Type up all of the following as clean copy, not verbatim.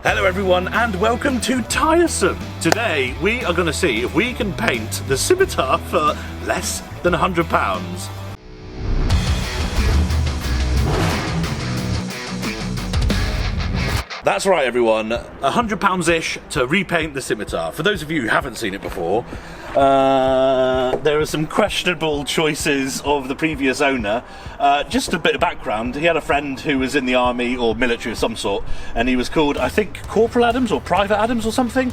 Hello everyone and welcome to Tiresome. Today we are going to see if we can paint the scimitar for less than £100. That's right everyone, £100-ish to repaint the scimitar. For those of you who haven't seen it before, there are some questionable choices of the previous owner. Just a bit of background, he had a friend who was in the army or military of some sort, and he was called, I think, Corporal Adams or Private Adams or something.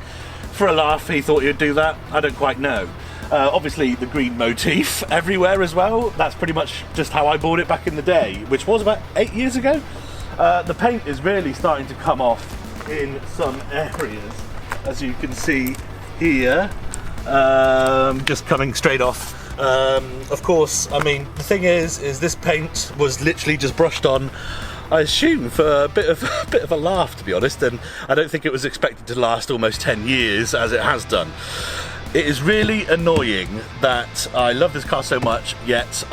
For a laugh, he thought he'd do that, I don't quite know. Obviously the green motif everywhere as well, that's pretty much just how I bought it back in the day, which was about 8 years ago. The paint is really starting to come off in some areas, as you can see here, just coming straight off. Of course, I mean, the thing is this paint was literally just brushed on, I assume, for a bit of a laugh, to be honest, and I don't think it was expected to last almost 10 years as it has done. It is really annoying that I love this car so much, yet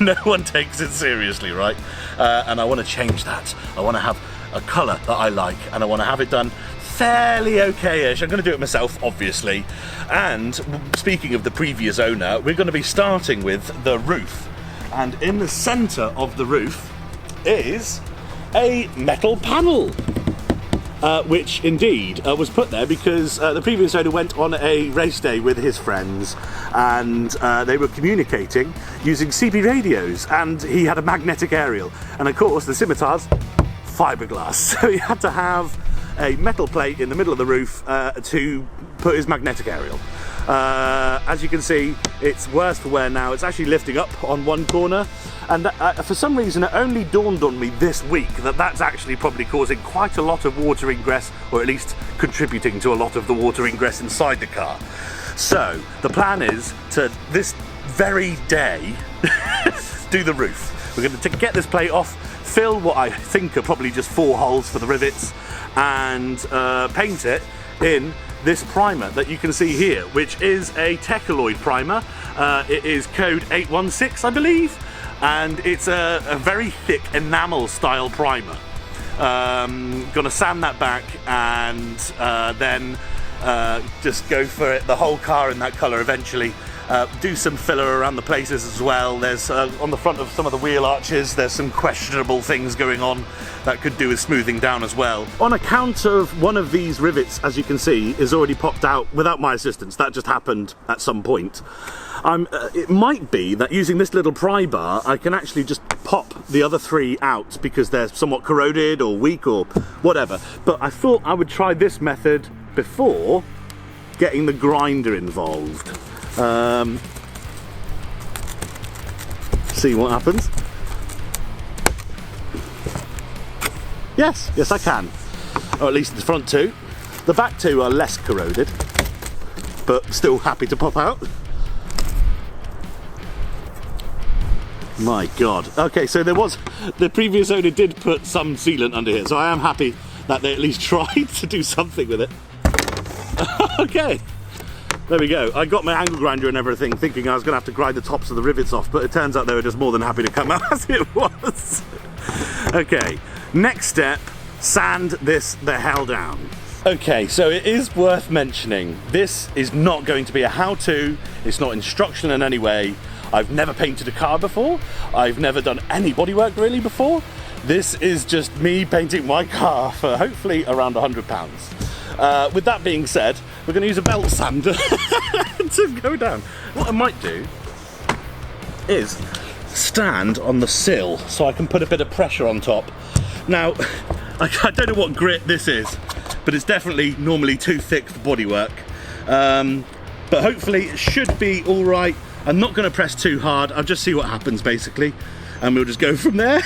no one takes it seriously, right? And I want to change that. I want to have a colour that I like, and I want to have it done fairly okay-ish. I'm going to do it myself, obviously. And speaking of the previous owner, we're going to be starting with the roof. And in the centre of the roof is a metal panel. Which indeed was put there because the previous owner went on a race day with his friends and they were communicating using CB radios, and he had a magnetic aerial, and of course the scimitar's fiberglass, so he had to have a metal plate in the middle of the roof to put his magnetic aerial. As you can see, it's worse for wear now. It's actually lifting up on one corner, and for some reason it only dawned on me this week that that's actually probably causing quite a lot of water ingress, or at least contributing to a lot of the water ingress inside the car. So the plan is to, this very day, do the roof. We're going to get this plate off, fill what I think are probably just 4 holes for the rivets, and paint it in this primer that you can see here, which is a Techaloid primer. It is code 816, I believe, and it's a very thick enamel style primer. Gonna sand that back and then just go for it, the whole car in that colour eventually. Do some filler around the places as well. There's on the front of some of the wheel arches, there's some questionable things going on that could do with smoothing down as well. On account of one of these rivets, as you can see, is already popped out without my assistance. That just happened at some point. It might be that using this little pry bar, I can actually just pop the other 3 out because they're somewhat corroded or weak or whatever. But I thought I would try this method before getting the grinder involved. See what happens. Yes I can, or at least the front 2. The back 2 are less corroded, but still happy to pop out. My god. Okay, so the previous owner did put some sealant under here, so I am happy that they at least tried to do something with it. Okay. There we go. I got my angle grinder and everything, thinking I was going to have to grind the tops of the rivets off, but it turns out they were just more than happy to come out as it was. Okay, next step, sand this the hell down. Okay, so it is worth mentioning, this is not going to be a how-to, it's not instructional in any way. I've never painted a car before, I've never done any bodywork really before. This is just me painting my car for hopefully around £100. With that being said, we're going to use a belt sander to go down. What I might do is stand on the sill so I can put a bit of pressure on top. Now, I don't know what grit this is, but it's definitely normally too thick for bodywork. But hopefully it should be all right. I'm not going to press too hard. I'll just see what happens basically, and we'll just go from there.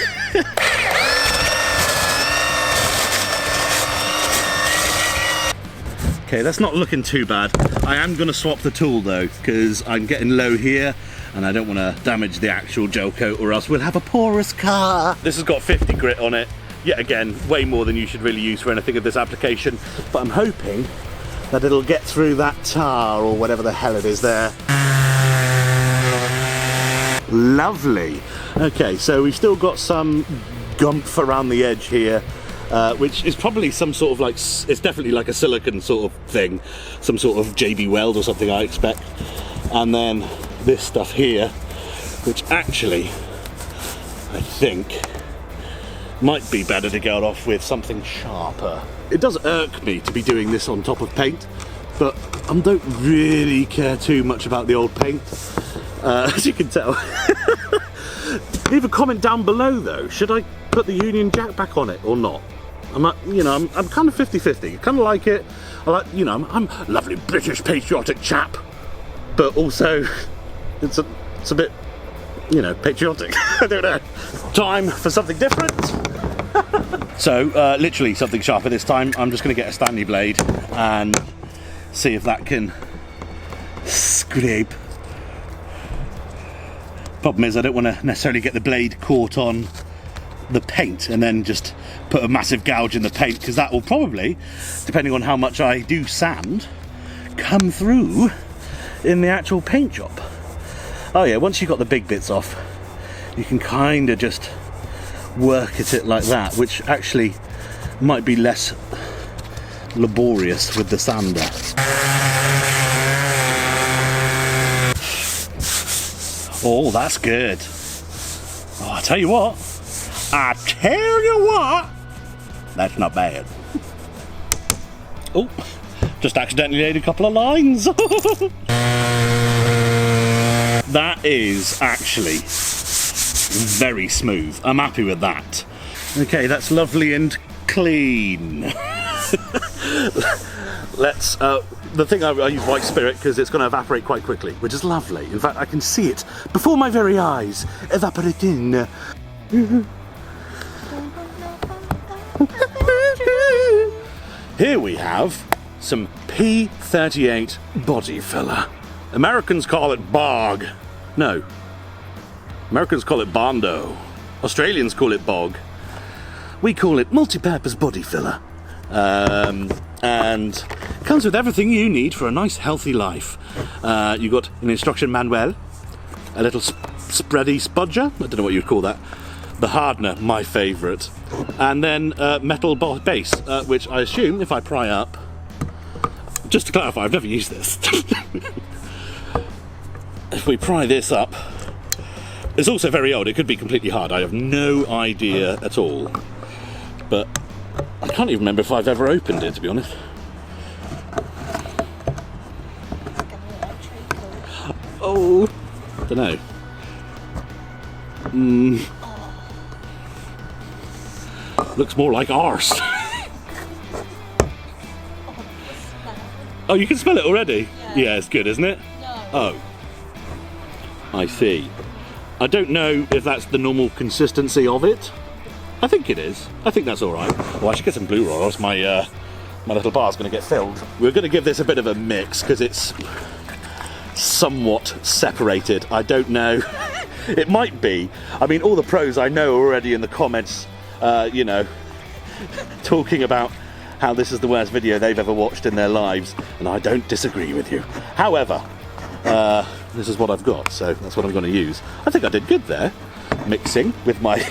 Okay, that's not looking too bad. I am going to swap the tool though, because I'm getting low here and I don't want to damage the actual gel coat, or else we'll have a porous car. This has got 50 grit on it. Yet again, way more than you should really use for anything of this application, but I'm hoping that it'll get through that tar or whatever the hell it is there. Lovely. Okay, so we've still got some gumph around the edge here. which is probably some sort of like, it's definitely like a silicon sort of thing, some sort of JB Weld or something, I expect. And then this stuff here, which actually I think might be better to get off with something sharper. It does irk me to be doing this on top of paint, but I don't really care too much about the old paint, as you can tell. Leave a comment down below though, should I put the Union Jack back on it or not? I'm kind of 50-50, kind of like it. I like, I'm a lovely British patriotic chap, but also it's a bit, patriotic. I don't know. Time for something different. So, literally something sharper this time. I'm just going to get a Stanley blade and see if that can scrape. Problem is, I don't want to necessarily get the blade caught on the paint and then just put a massive gouge in the paint, because that will probably, depending on how much I do sand, come through in the actual paint job. Oh yeah, once you've got the big bits off, you can kind of just work at it like that, which actually might be less laborious with the sander. Oh, that's good. Oh, I tell you what, that's not bad. Oh, just accidentally laid a couple of lines. That is actually very smooth. I'm happy with that. Okay, that's lovely and clean. Let's, the thing I use white spirit because it's going to evaporate quite quickly, which is lovely. In fact, I can see it before my very eyes evaporating. Here we have some P38 body filler. Americans call it bog. No. Americans call it bondo. Australians call it bog. We call it multi-purpose body filler. And comes with everything you need for a nice healthy life. You got an instruction manual, a little spready spudger, I don't know what you'd call that, the hardener, my favourite, and then metal base, which I assume if I pry up, just to clarify, I've never used this. If we pry this up, it's also very old, it could be completely hard, I have no idea at all, but I can't even remember if I've ever opened it, to be honest. Oh, I don't know. Looks more like arse. Oh, you can smell it already? Yeah, it's good, isn't it? No. Oh. I see. I don't know if that's the normal consistency of it. I think it is. I think that's alright. Well, I should get some blue roll, or else my little bar's going to get filled. We're going to give this a bit of a mix, because it's somewhat separated. I don't know. It might be. I mean, all the pros I know are already in the comments, talking about how this is the worst video they've ever watched in their lives, and I don't disagree with you. However, this is what I've got, so that's what I'm going to use. I think I did good there, mixing with my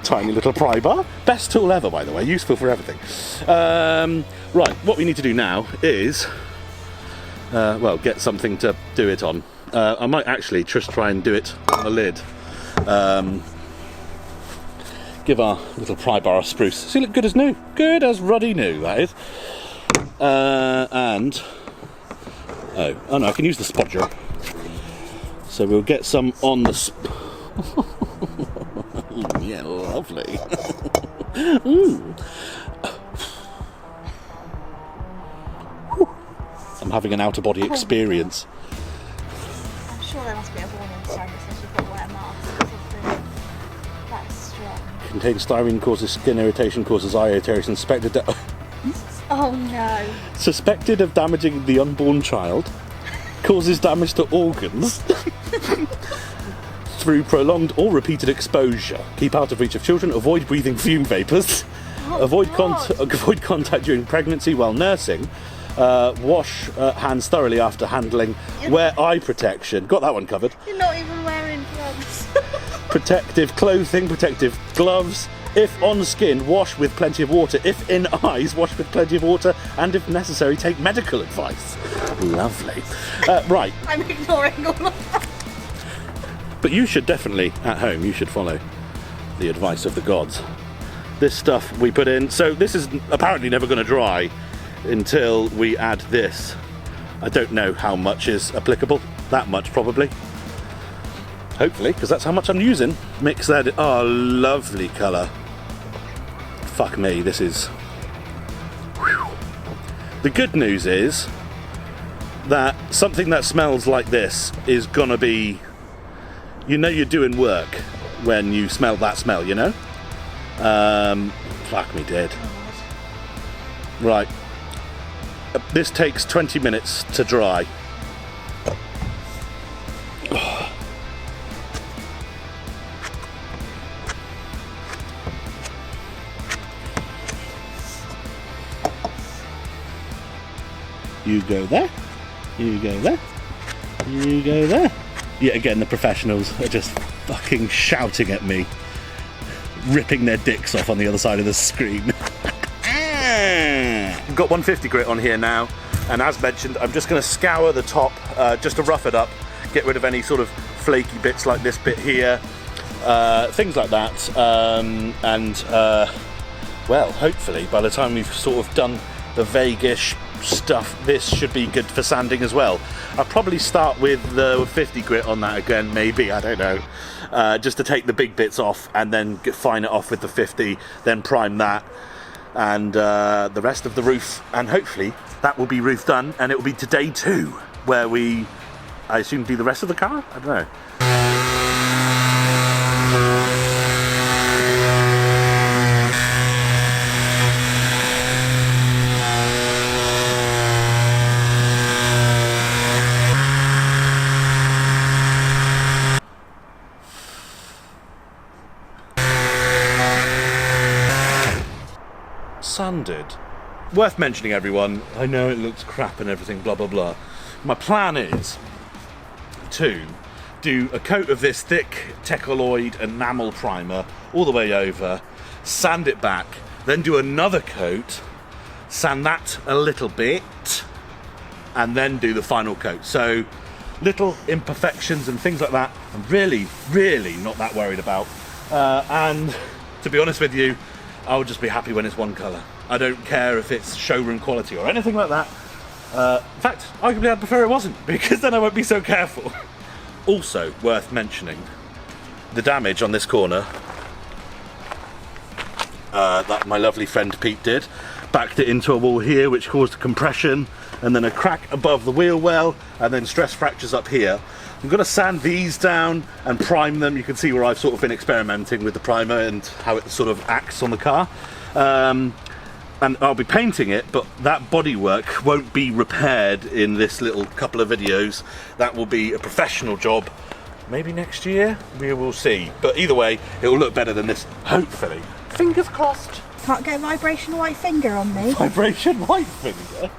tiny little pry bar. Best tool ever, by the way, useful for everything. Right, what we need to do now is, well, get something to do it on. I might actually just try and do it on the lid. Give our little pry bar a spruce. See, look good as new. Good as ruddy new, that is. And oh no, I can use the spodger. So we'll get some on the yeah, lovely. I'm having an out-of-body experience. I'm sure there must be a warning sign that says you've got to wear a mask. That's strong. Contains styrene, causes skin irritation, causes eye irritation, Oh no. Suspected of damaging the unborn child, causes damage to organs through prolonged or repeated exposure. Keep out of reach of children, avoid breathing fume vapours, avoid contact during pregnancy while nursing, wash hands thoroughly after handling, wear eye protection. Got that one covered. You're not even wearing gloves. Protective clothing, protective gloves, If on skin, wash with plenty of water. If in eyes, wash with plenty of water. And if necessary, take medical advice. Lovely. Right. I'm ignoring all of that. But you should definitely, at home, you should follow the advice of the gods. This stuff we put in, so this is apparently never going to dry until we add this. I don't know how much is applicable. That much probably. Hopefully, because that's how much I'm using. Mix that in. Oh, lovely colour. Fuck me, this is... Whew. The good news is that something that smells like this is gonna be... You know you're doing work when you smell that smell, you know? Fuck me dead. Right. This takes 20 minutes to dry. You go there, you go there, you go there. Yet again, the professionals are just fucking shouting at me, ripping their dicks off on the other side of the screen. I've got 150 grit on here now, and as mentioned, I'm just going to scour the top just to rough it up, get rid of any sort of flaky bits like this bit here, things like that, well, hopefully by the time we've sort of done the vaguish stuff, this should be good for sanding as well. I'll probably start with the 50 grit on that again, maybe, I don't know, just to take the big bits off and then fine it off with the 50, then prime that and the rest of the roof, and hopefully that will be roof done, and it will be to day 2 where we, I assume, do the rest of the car? I don't know. Sanded. Worth mentioning, everyone, I know it looks crap and everything, blah blah blah. My plan is to do a coat of this thick Techoloid enamel primer all the way over, sand it back, then do another coat, sand that a little bit, and then do the final coat. So little imperfections and things like that I'm really not that worried about, and to be honest with you, I'll just be happy when it's one colour. I don't care if it's showroom quality or anything like that. In fact, arguably I'd prefer it wasn't, because then I won't be so careful. Also worth mentioning, the damage on this corner that my lovely friend Pete did. Backed it into a wall here, which caused a compression, and then a crack above the wheel well, and then stress fractures up here. I'm going to sand these down and prime them. You can see where I've sort of been experimenting with the primer and how it sort of acts on the car. And I'll be painting it, but that bodywork won't be repaired in this little couple of videos. That will be a professional job. Maybe next year? We will see. But either way, it will look better than this, hopefully. Fingers crossed. Can't get a vibration white finger on me. Vibration white finger?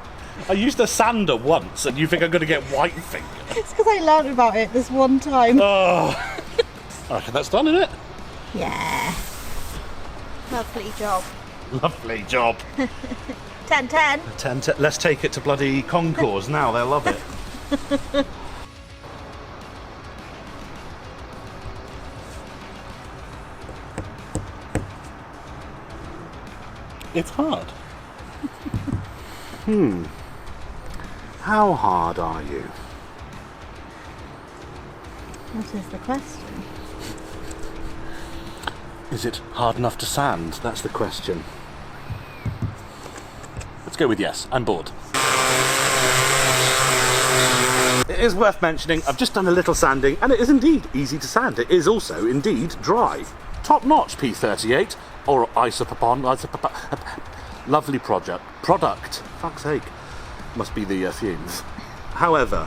I used a sander once, and you think I'm going to get white finger? It's because I learned about it this one time. Oh. I reckon that's done, isn't it? Yeah. Lovely job. Lovely job. 10-10. Let's take it to bloody Concours now, they'll love it. It's hard. How hard are you? What is the question? Is it hard enough to sand? That's the question. Let's go with yes. I'm bored. It is worth mentioning, I've just done a little sanding, and it is indeed easy to sand. It is also indeed dry. Top notch P38 or isopropon. Lovely product. Fuck's sake. Must be the fumes. However,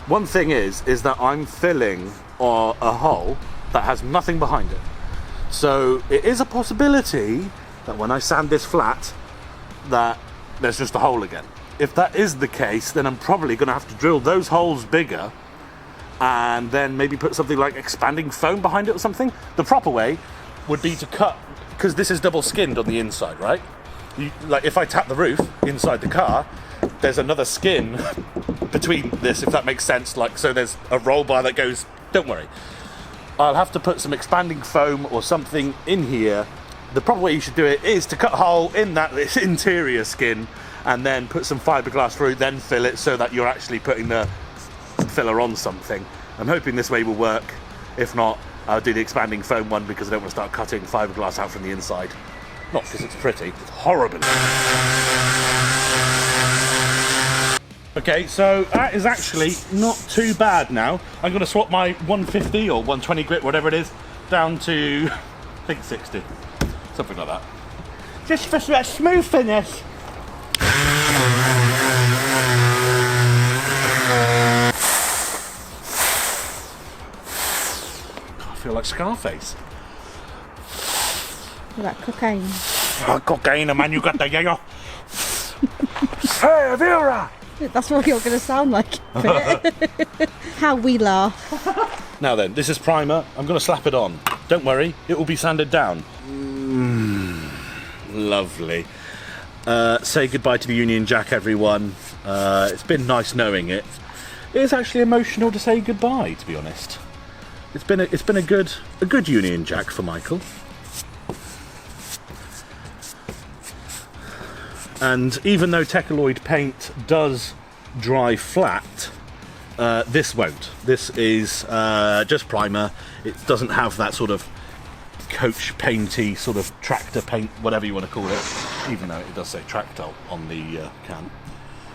one thing is that I'm filling a hole that has nothing behind it. So it is a possibility that when I sand this flat, that there's just a hole again. If that is the case, then I'm probably going to have to drill those holes bigger and then maybe put something like expanding foam behind it or something. The proper way would be to cut because this is double skinned on the inside, right? Like if I tap the roof inside the car, there's another skin between this, if that makes sense. Like, so there's a roll bar that goes, don't worry. I'll have to put some expanding foam or something in here. The proper way you should do it is to cut a hole in this interior skin and then put some fiberglass through, then fill it so that you're actually putting the filler on something. I'm hoping this way will work. If not, I'll do the expanding foam one because I don't want to start cutting fiberglass out from the inside. Not because it's pretty, it's horrible. Okay, so that is actually not too bad now. I'm going to swap my 150 or 120 grit, whatever it is, down to, I think 60. Something like that. Just for that smooth finish. I feel like Scarface. Like cocaine. Oh, cocaine, man, you got the yayo. Hey, Vera! That's what you're going to sound like. How we laugh. Now then, this is primer. I'm going to slap it on. Don't worry, it will be sanded down. Lovely. Say goodbye to the Union Jack, everyone. It's been nice knowing it. It's actually emotional to say goodbye, to be honest. It's been a good Union Jack for Michael. And even though Techaloid paint does dry flat, this won't. This is just primer. It doesn't have that sort of coach painty sort of tractor paint, whatever you want to call it, even though it does say tractor on the can.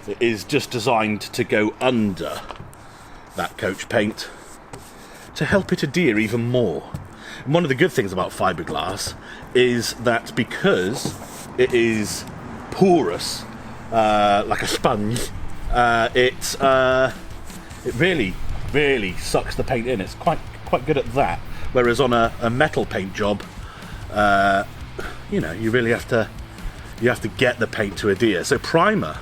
It is just designed to go under that coach paint to help it adhere even more. And one of the good things about fiberglass is that because it is porous, like a sponge, it really sucks the paint in. It's quite good at that. Whereas on a metal paint job, you know, you really have to get the paint to adhere. So primer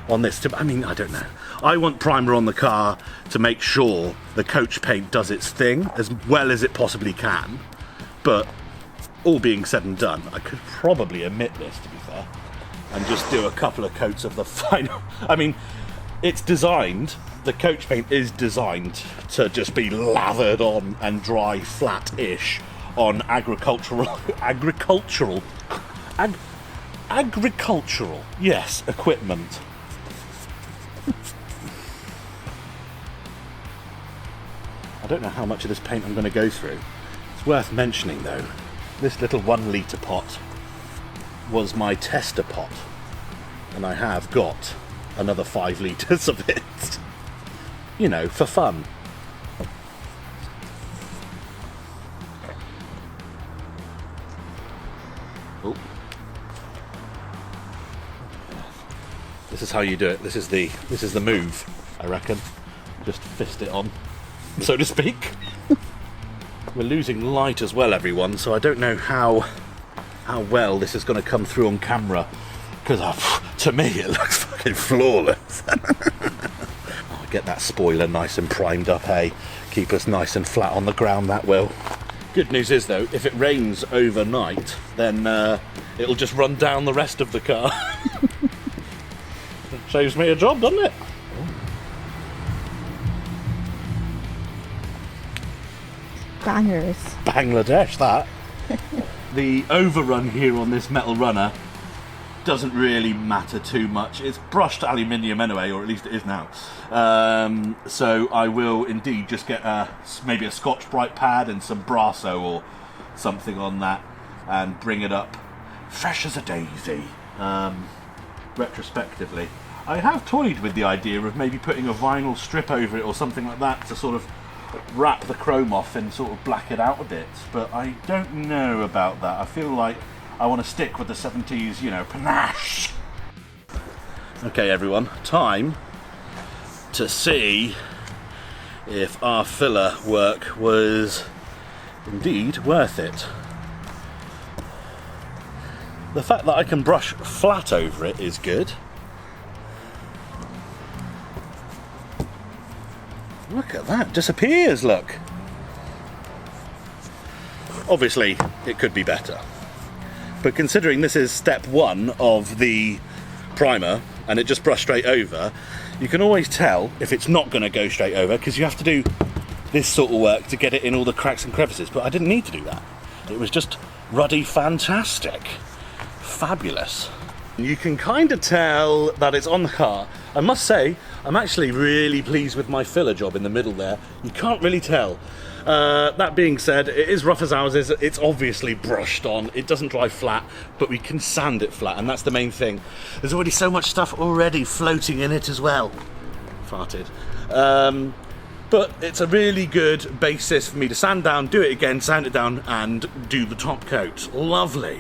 on this, I mean, I don't know. I want primer on the car to make sure the coach paint does its thing as well as it possibly can. But all being said and done, I could probably omit this, to be fair, and just do a couple of coats of the final. I mean, it's designed, the coach paint is designed to just be lathered on and dry flat-ish on agricultural, yes, equipment. I don't know how much of this paint I'm going to go through. It's worth mentioning though, this little 1 litre pot was my tester pot, and I have got another 5 litres of it, you know, for fun. Oh. This is how you do it. This is the move, I reckon. Just fist it on, so to speak. We're losing light as well, everyone, so I don't know how well this is going to come through on camera, because to me it looks fucking flawless. Oh, get that spoiler nice and primed up, hey? Keep us nice and flat on the ground, that will. Good news is though, if it rains overnight, then it'll just run down the rest of the car. Saves me a job, doesn't it? Bangers. Bangladesh, that. The overrun here on this metal runner doesn't really matter too much. It's brushed aluminium anyway, or at least it is now. So I will indeed just get maybe a Scotch-Brite pad and some Brasso or something on that and bring it up fresh as a daisy, retrospectively. I have toyed with the idea of maybe putting a vinyl strip over it or something like that to sort of wrap the chrome off and sort of black it out a bit, but I don't know about that. I feel like I want to stick with the 70s, you know, panache. Okay everyone, time to see if our filler work was indeed worth it. The fact that I can brush flat over it is good. Look at that, disappears, look. Obviously, it could be better. but considering this is step 1 of the primer and it just brushed straight over, you can always tell if it's not going to go straight over, because you have to do this sort of work to get it in all the cracks and crevices, but I didn't need to do that. It was just ruddy fantastic. Fabulous. You can kind of tell that it's on the car. I must say, I'm actually really pleased with my filler job in the middle there. You can't really tell. That being said, it is rough as ours is. It's obviously brushed on. It doesn't dry flat, but we can sand it flat, and that's the main thing. There's already so much stuff already floating in it as well. Farted. But it's a really good basis for me to sand down, do it again, sand it down, and do the top coat. Lovely.